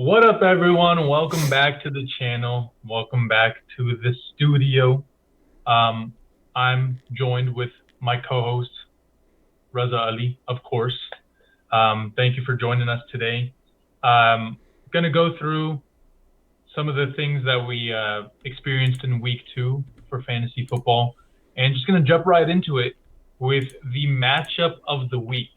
What up, everyone? Welcome back to the channel. Welcome back to the studio. Um, I'm joined with my co-host, Raza Ali, of course. Thank you for joining us today. Going to go through some of the things that we experienced in week 2 for fantasy football, and just going to jump right into it with the matchup of the week.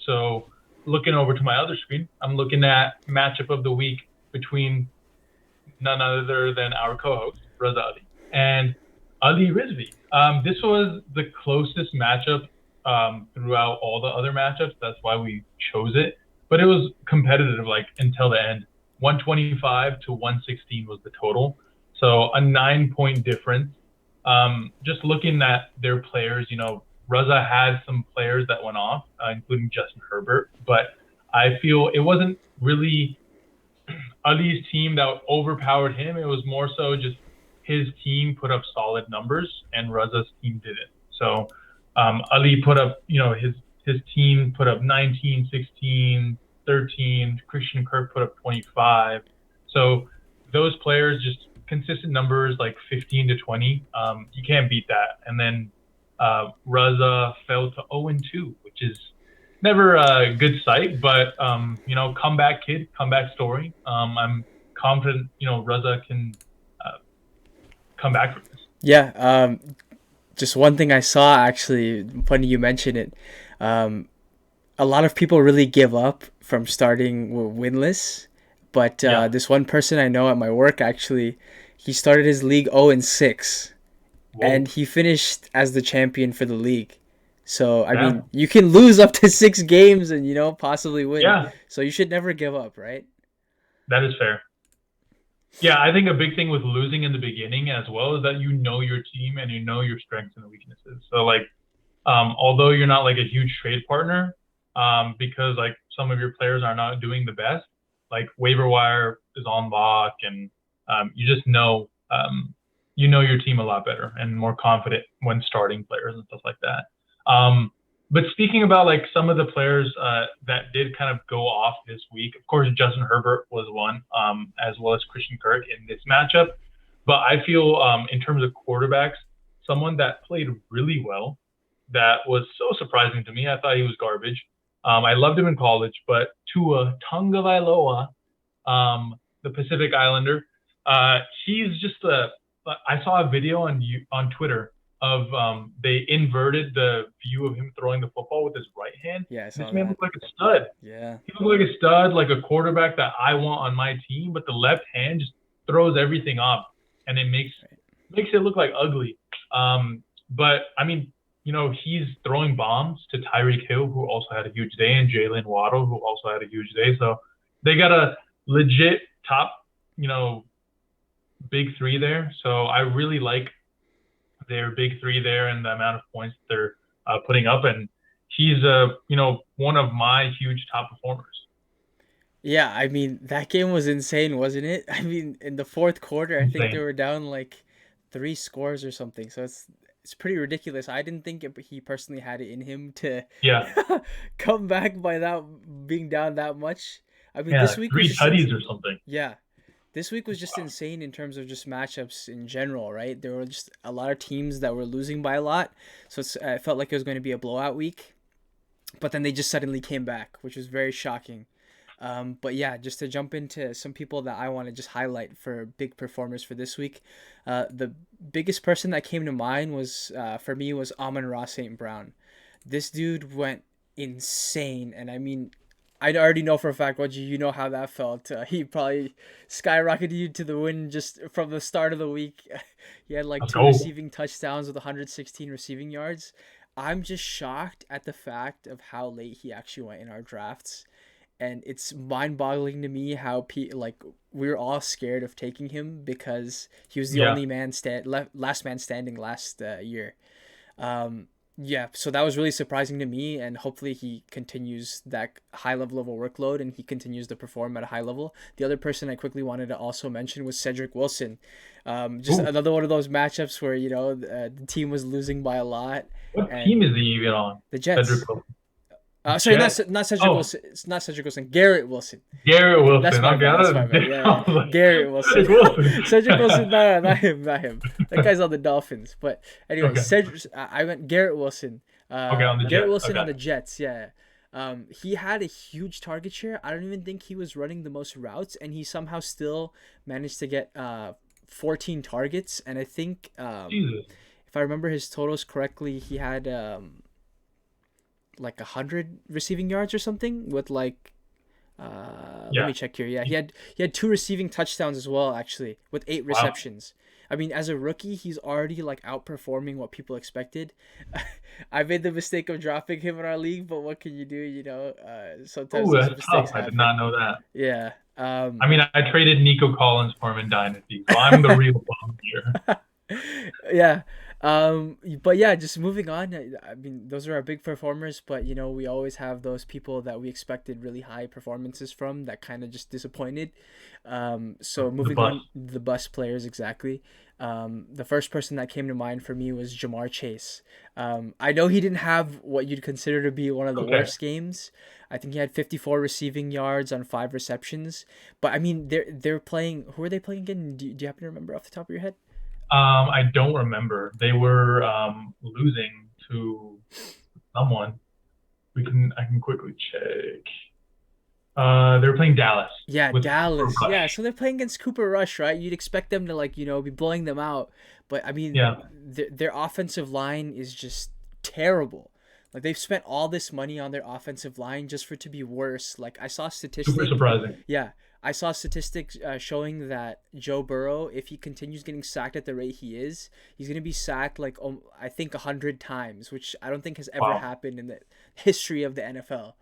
So, looking over to my other screen, I'm looking at matchup of the week between none other than our co-host, Raza Ali, and Ali Rizvi. This was the closest matchup throughout all the other matchups. That's why we chose it. But it was competitive, like until the end. 125 to 116 was the total. So a 9 point difference. Just looking at their players, Raza had some players that went off, including Justin Herbert, but I feel it wasn't really Ali's team that overpowered him. It was more so just his team put up solid numbers and Raza's team didn't. So Ali put up, his team put up 19, 16, 13. Christian Kirk put up 25. So those players just consistent numbers like 15 to 20. You can't beat that. And then Raza fell to 0-2, which is never a good sight, but comeback kid, comeback story. I'm confident, Raza can come back from this. Yeah, just one thing I saw actually, funny you mention it. A lot of people really give up from starting winless, but Yeah. this one person I know at my work actually, he started his league 0-6, and Whoa. he finished as the champion for the league. So I Yeah. mean, you can lose up to 6 games and possibly win. Yeah. So you should never give up, right? That is fair. Yeah, I think a big thing with losing in the beginning as well is that you know your team and you know your strengths and weaknesses. So like, although you're not like a huge trade partner, because like some of your players are not doing the best, like waiver wire is on lock, and you just know your team a lot better and more confident when starting players and stuff like that. But speaking about like some of the players that did kind of go off this week, of course Justin Herbert was one, as well as Christian Kirk in this matchup. But I feel in terms of quarterbacks, someone that played really well, that was so surprising to me. I thought he was garbage. I loved him in college, but Tua Tagovailoa, the Pacific Islander, he's just a. I saw a video on Twitter of they inverted the view of him throwing the football with his right hand. Yeah, I This saw man that. looked like a stud. Yeah. He looked like a stud, like a quarterback that I want on my team. But the left hand just throws everything off, and it makes it look like ugly. But I mean, he's throwing bombs to Tyreek Hill, who also had a huge day, and Jalen Waddle, who also had a huge day. So they got a legit top, big three there. So I really like their big three there and the amount of points they're putting up. And he's, one of my huge top performers. Yeah, I mean that game was insane, wasn't it? I mean, in the fourth quarter, I think they Insane. were down like 3 scores or something. So it's pretty ridiculous. I didn't think he personally had it in him to Yeah. come back by that being down that much. I mean, Yeah. this Like week was three just tutties or something. yeah, this week was just insane in terms of just matchups in general, right? There were just a lot of teams that were losing by a lot, so I felt like it was going to be a blowout week. But then they just suddenly came back, which was very shocking. But yeah, just to jump into some people that I want to just highlight for big performers for this week. The biggest person that came to mind was for me was Amon-Ra St. Brown. This dude went insane, and I mean, I already know for a fact, Wajih, you know how that felt. He probably skyrocketed you to the win just from the start of the week. He had like Let's two go. receiving touchdowns with 116 receiving yards. I'm just shocked at the fact of how late he actually went in our drafts, and it's mind-boggling to me how like we were all scared of taking him because he was the Yeah. only last man standing last year. Um, yeah, so that was really surprising to me, and hopefully he continues that high level of a workload and he continues to perform at a high level. The other person I quickly wanted to also mention was Cedric Wilson. Just Ooh. another one of those matchups where the team was losing by a lot, What and team is he even on? the Cedric Jets. Wilson. Sorry, Jets. not Cedric Oh, Wilson. It's not Cedric Wilson. Garrett Wilson. Garrett That's Wilson. my Okay, bad. That's my bad. I Yeah, was like, Garrett Wilson. Cedric Wilson. Cedric Wilson. No, not him. Not him. That guy's on the Dolphins. But anyway, Okay. Cedric. I went Garrett Wilson. Okay, on the Garrett Jets. Wilson Okay. on the Jets. Yeah. He had a huge target share. I don't even think he was running the most routes, and he somehow still managed to get 14 targets. And I think Jesus. if I remember his totals correctly, he had like 100 receiving yards or something with like let Yeah. me check here. Yeah, he had two receiving touchdowns as well, actually, with eight Wow. receptions. I mean, as a rookie, he's already like outperforming what people expected. I made the mistake of dropping him in our league, but what can you do? Sometimes Ooh, those that's tough. mistakes I did happen. not know that. Yeah. I mean, I traded Nico Collins for him in Dynasty, so I'm the real bum here. Yeah. But yeah, just moving on. I mean, those are our big performers, but we always have those people that we expected really high performances from that kind of just disappointed. So The moving bus. on, the bust players exactly. The first person that came to mind for me was Jamar Chase. I know he didn't have what you'd consider to be one of the Okay. worst games. I think he had 54 receiving yards on 5 receptions. But I mean, they're playing. Who are they playing again? Do you happen to remember off the top of your head? I don't remember. They were losing to someone. I can quickly check. They were playing Dallas Yeah, with Cooper Dallas. Yeah, Rush. so they're playing against Cooper Rush, right? You'd expect them to like, be blowing them out, but I mean, Yeah, their offensive line is just terrible. Like they've spent all this money on their offensive line just for it to be worse. Like I saw a super statistic. surprising. Yeah, I saw statistics showing that Joe Burrow, if he continues getting sacked at the rate he is, he's gonna be sacked like I think 100 times, which I don't think has ever Wow. happened in the history of the NFL.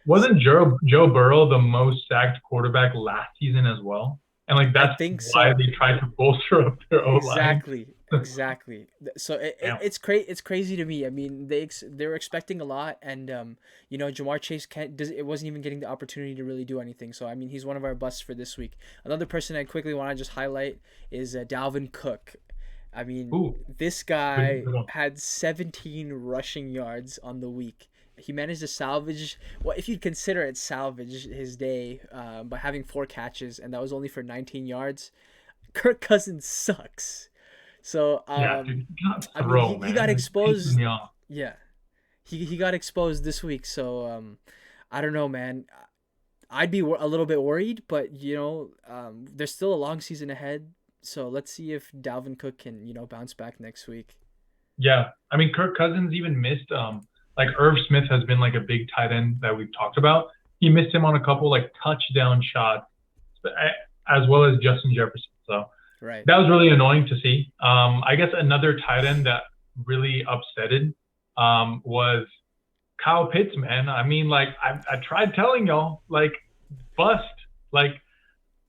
Wasn't Joe Burrow the most sacked quarterback last season as well? And like I that's think why so. they tried to bolster up their O line. Exactly, exactly. So Damn. it's crazy to me. I mean, they were expecting a lot, and Jamar Chase can't. It wasn't even getting the opportunity to really do anything. So I mean, he's one of our busts for this week. Another person I quickly want to just highlight is Dalvin Cook. I mean, Ooh, this good, guy good one. had 17 rushing yards on the week. He managed to salvage, well, if you'd consider it salvage, his day by having 4 catches, and that was only for 19 yards. Kirk Cousins sucks. So Yeah, dude, you got I mean throw, he got man. It pisses exposed. me off. Yeah, he got exposed this week. So I don't know, man. I'd be a little bit worried, but there's still a long season ahead. So let's see if Dalvin Cook can bounce back next week. Yeah, I mean Kirk Cousins even missed like Irv Smith has been like a big tight end that we've talked about. He missed him on a couple like touchdown shots, as well as Justin Jefferson. So Right. that was really annoying to see. I guess another tight end that really upsetted was Kyle Pitts, man. I mean, like I tried telling y'all, like bust. Like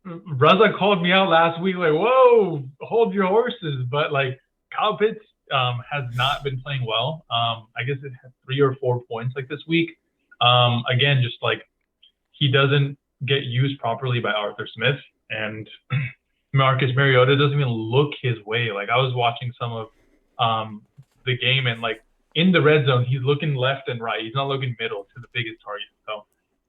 Raza called me out last week, like, whoa, hold your horses. But like Kyle Pitts has not been playing well. I guess it had 3 or 4 points like this week. Again, just like he doesn't get used properly by Arthur Smith, and Marcus Mariota doesn't even look his way. Like I was watching some of the game, and like in the red zone, he's looking left and right. He's not looking middle to the biggest target. So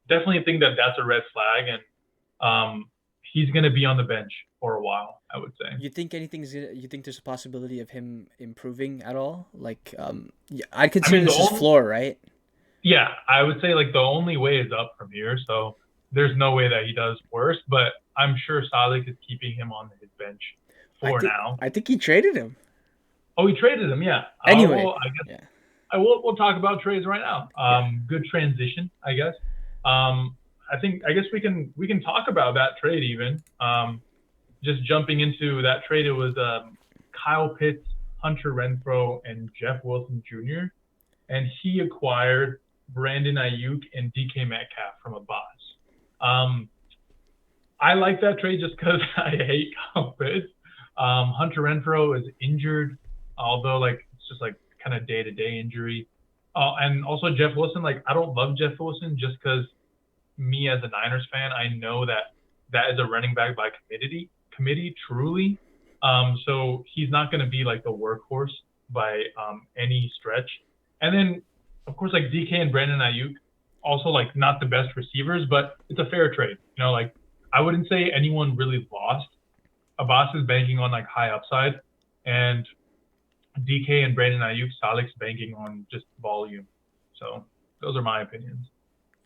definitely think that that's a red flag, and he's going to be on the bench for a while, I would say. You think there's a possibility of him improving at all? Like, yeah, I'd I consider mean, this his floor, right? yeah, I would say like the only way is up from here. So there's no way that he does worse, but I'm sure Salik is keeping him on his bench I for think now. I think he traded him. Oh, he traded him. Yeah. Anyway, Well, I guess yeah. we'll talk about trades right now. Yeah. Good transition, I guess. I guess we can talk about that trade even. Just jumping into that trade, it was Kyle Pitts, Hunter Renfrow, and Jeff Wilson Jr. And he acquired Brandon Ayuk and DK Metcalf from a boss. I like that trade just because I hate Kyle Pitts. Hunter Renfrow is injured, although like it's just like kind of day-to-day injury. And also Jeff Wilson, like I don't love Jeff Wilson just because me as a Niners fan, I know that that is a running back by committee truly. So he's not going to be like the workhorse by any stretch. And then of course like DK and Brandon Ayuk. also like not the best receivers, but it's a fair trade. Like I wouldn't say anyone really lost. Abbas is banking on like high upside, and DK and Brandon Ayuk, Salik's banking on just volume. So those are my opinions.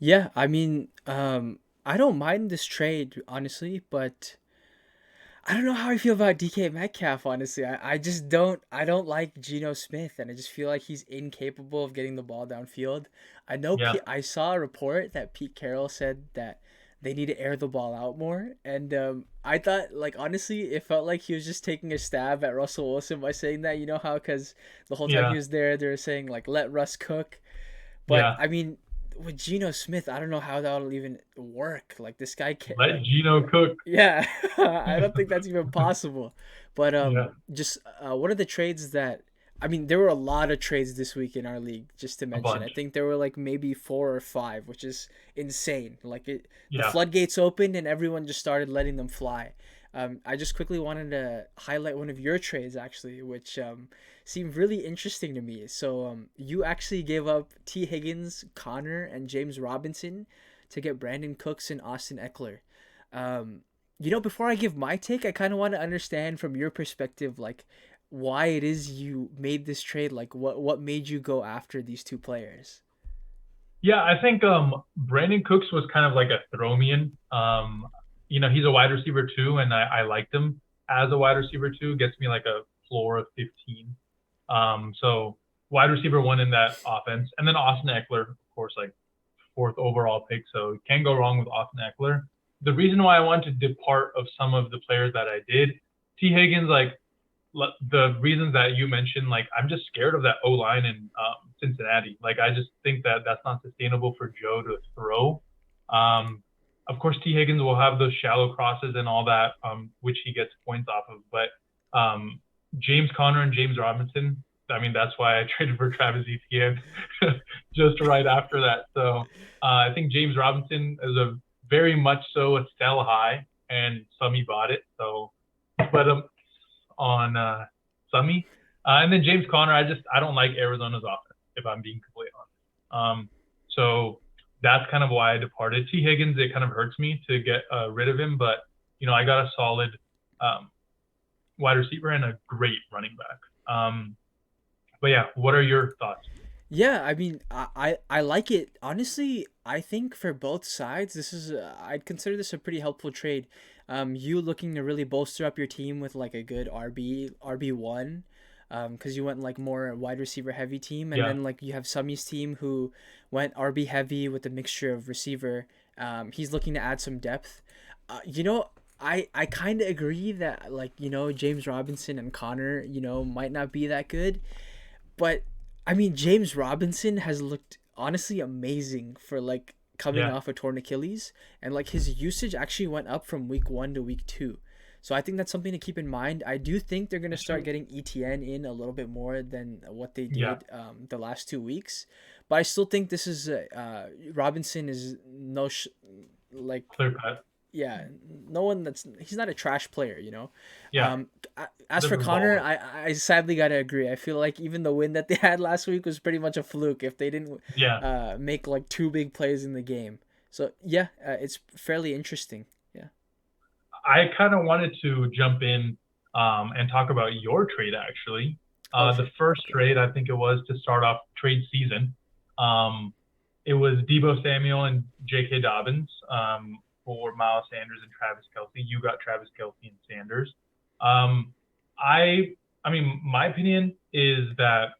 Yeah, I mean, I don't mind this trade honestly, but I don't know how I feel about DK Metcalf. Honestly, I just don't like Geno Smith, and I just feel like he's incapable of getting the ball downfield. Yeah, I saw a report that Pete Carroll said that they need to air the ball out more, and I thought like honestly, it felt like he was just taking a stab at Russell Wilson by saying that. You know how because the whole time he yeah, was there, they were saying like let Russ cook, but yeah. I mean. With Geno Smith, I don't know how that'll even work. Like this guy can Let like Gino cook. yeah, I don't think that's even possible. But Yeah, just what are the trades that? I mean, there were a lot of trades this week in our league. Just to a mention, I bunch. think there were like maybe 4 or 5, which is insane. The Yeah, floodgates opened and everyone just started letting them fly. I just quickly wanted to highlight one of your trades actually, which seemed really interesting to me. So you actually gave up T. Higgins, Connor, and James Robinson to get Brandon Cooks and Austin Eckler. Um, before I give my take, I kind of want to understand from your perspective, like why it is you made this trade. Like what made you go after these two players? yeah. I think Brandon Cooks was kind of like a throw me in. He's a wide receiver too, and I liked him as a wide receiver too. Gets me like a floor of 15. So wide receiver one in that offense, and then Austin Eckler, of course, like fourth overall pick. So you can't go wrong with Austin Eckler. The reason why I wanted to depart of some of the players that I did, T Higgins, like the reasons that you mentioned, like I'm just scared of that O line in Cincinnati. Like I just think that that's not sustainable for Joe to throw. Um, of course, T Higgins will have those shallow crosses and all that, which he gets points off of. But James Conner and James Robinson, I mean, that's why I traded for Travis Etienne just right after that. So I think James Robinson is a very much so a sell high, and Summy bought it. So, but on Summy. And then James Conner, I don't like Arizona's offense, if I'm being completely honest. So that's kind of why I departed. T. Higgins, it kind of hurts me to get rid of him, but I got a solid um, wide receiver and a great running back. But yeah, what are your thoughts? Yeah, I mean, I like it. Honestly, I think for both sides, I'd consider this a pretty helpful trade. You looking to really bolster up your team with like a good RB1, because you went like more wide receiver heavy team, and Yeah, then like you have Summy's team who went RB heavy with a mixture of receiver. He's looking to add some depth. I kind of agree that like James Robinson and Connor might not be that good, but I mean, James Robinson has looked honestly amazing for like coming yeah, off a torn Achilles, and like his usage actually went up from week 1 to week 2. So I think that's something to keep in mind. I do think they're gonna that's start true. getting ETN in a little bit more than what they Yeah, did the last 2 weeks, but I still think this is Robinson is like clear cut. yeah, no one that's he's not a trash player. Yeah, Um, as for doesn't Connor, ball. I sadly gotta agree. I feel like even the win that they had last week was pretty much a fluke if they didn't Yeah, make like 2 big plays in the game. So yeah, it's fairly interesting. Yeah. I kind of wanted to jump in and talk about your trade actually. Oh The sure. first Okay. trade, I think it was to start off trade season. Um, it was Debo Samuel and J.K. Dobbins for Miles Sanders and Travis Kelsey. You got Travis Kelsey and Sanders. Um, I, I mean, my opinion is that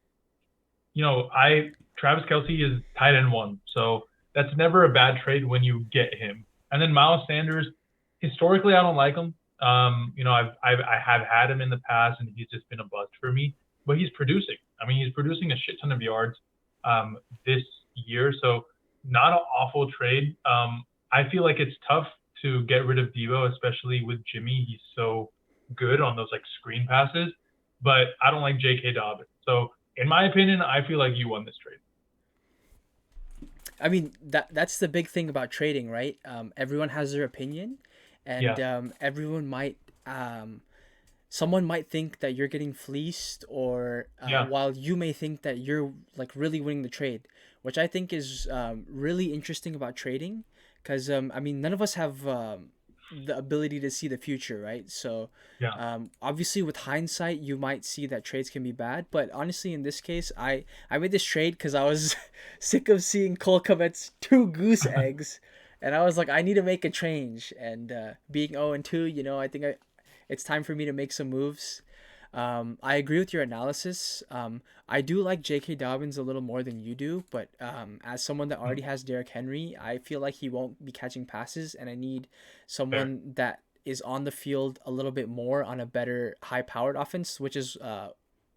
Travis Kelsey is tight end one, so that's never a bad trade when you get him. And then Miles Sanders, historically, I don't like him. I have had him in the past, and he's just been a bust for me. But he's producing. I mean, he's producing a shit ton of yards this year, so not an awful trade. I feel like it's tough to get rid of Debo, especially with Jimmy. He's so good on those like screen passes, but I don't like J.K. Dobbins. So in my opinion, I feel like you won this trade. I mean that's the big thing about trading, right? Everyone has their opinion, and Yeah, everyone might um someone might think that you're getting fleeced, or Yeah. while you may think that you're like really winning the trade, which I think is really interesting about trading, because I mean, none of us have the ability to see the future, right? So Yeah. obviously with hindsight you might see that trades can be bad, but honestly in this case I made this trade because I was sick of seeing Cole Komet's two goose eggs, and I was like, I need to make a change. And being 0-2, I think it's time for me to make some moves. I agree with your analysis. I do like J.K. Dobbins a little more than you do, but as someone that already has Derrick Henry, I feel like he won't be catching passes, and I need Fair. someone that is on the field a little bit more on a better high-powered offense, which is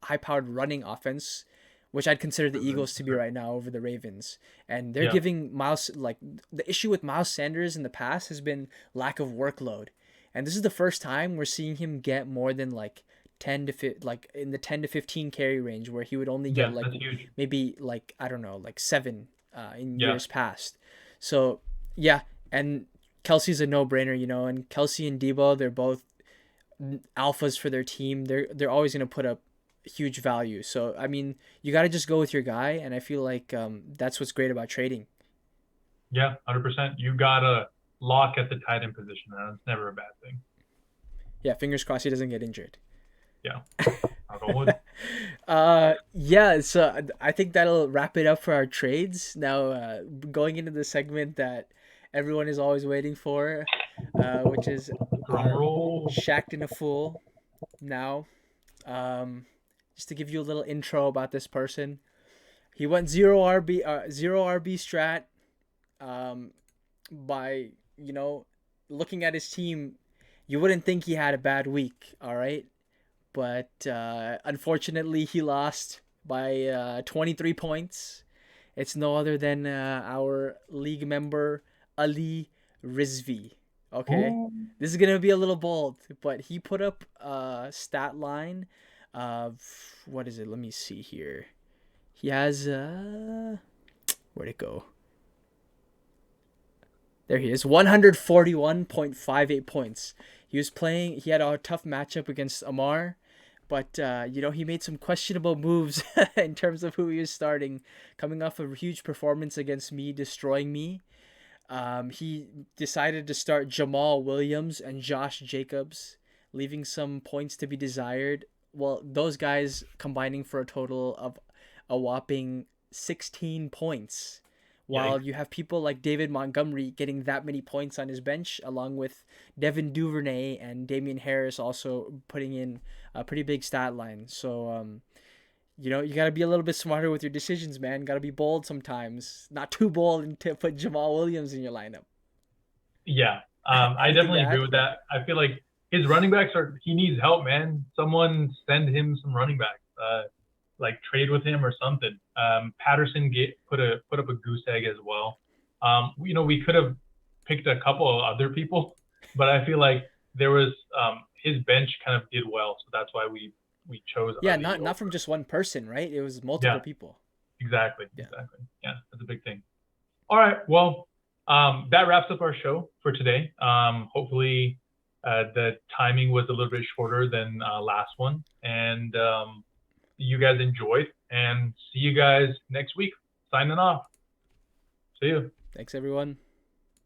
high-powered running offense, which I'd consider the Eagles to be right now over the Ravens. And they're Yeah. giving Miles, like, the issue with Miles Sanders in the past has been lack of workload. And this is the first time we're seeing him get more than like 10 to like in the 10 to 15 carry range, where he would only get Yeah. like That's huge. maybe like, I don't know, like 7 in Yeah. years past. So, yeah, and Kelsey's a no-brainer, and Kelsey and Debo, they're both alphas for their team. They're always going to put up huge value. So, I mean, you got to just go with your guy, and I feel like that's what's great about trading. Yeah. 100%. You gotta lock at the tight end position, man. It's never a bad thing. Yeah, fingers crossed he doesn't get injured. Yeah. Knock on wood. Yeah, so I think that'll wrap it up for our trades. Now, going into the segment that everyone is always waiting for, which is Drum our roll. Shacked in a Fool. Now, um, just to give you a little intro about this person, he went zero RB strat. Um, by looking at his team, you wouldn't think he had a bad week. All right, but unfortunately, he lost by 23 points. It's no other than our league member, Ali Rizvi. Okay, Ooh. this is gonna be a little bold, but he put up a stat line of, what is it? Let me see here. He has where'd it go? There he is, 141.58 points. He had a tough matchup against Amar, but he made some questionable moves in terms of who he was starting, coming off a huge performance against me, destroying me. He decided to start Jamal Williams and Josh Jacobs, leaving some points to be desired. Well, those guys combining for a total of a whopping 16 points. While Yikes. you have people like David Montgomery getting that many points on his bench, along with Devin Duvernay and Damian Harris also putting in a pretty big stat line. So, you got to be a little bit smarter with your decisions, man. Got to be bold sometimes. Not too bold and to put Jamal Williams in your lineup. Yeah. I Anything to definitely agree add? with Yeah. that. I feel like his running backs he needs help, man. Someone send him some running backs. Like trade with him or something. Patterson put up a goose egg as well. We could have picked a couple of other people, but I feel like there was his bench kind of did well, so that's why we chose Yeah, Ali not from over. just one person, right? It was multiple Yeah, people. exactly, Yeah. exactly. Yeah, that's a big thing. All right, well, that wraps up our show for today. Hopefully, the timing was a little bit shorter than last one, and you guys enjoyed. And see you guys next week. Signing off. See you. Thanks, everyone.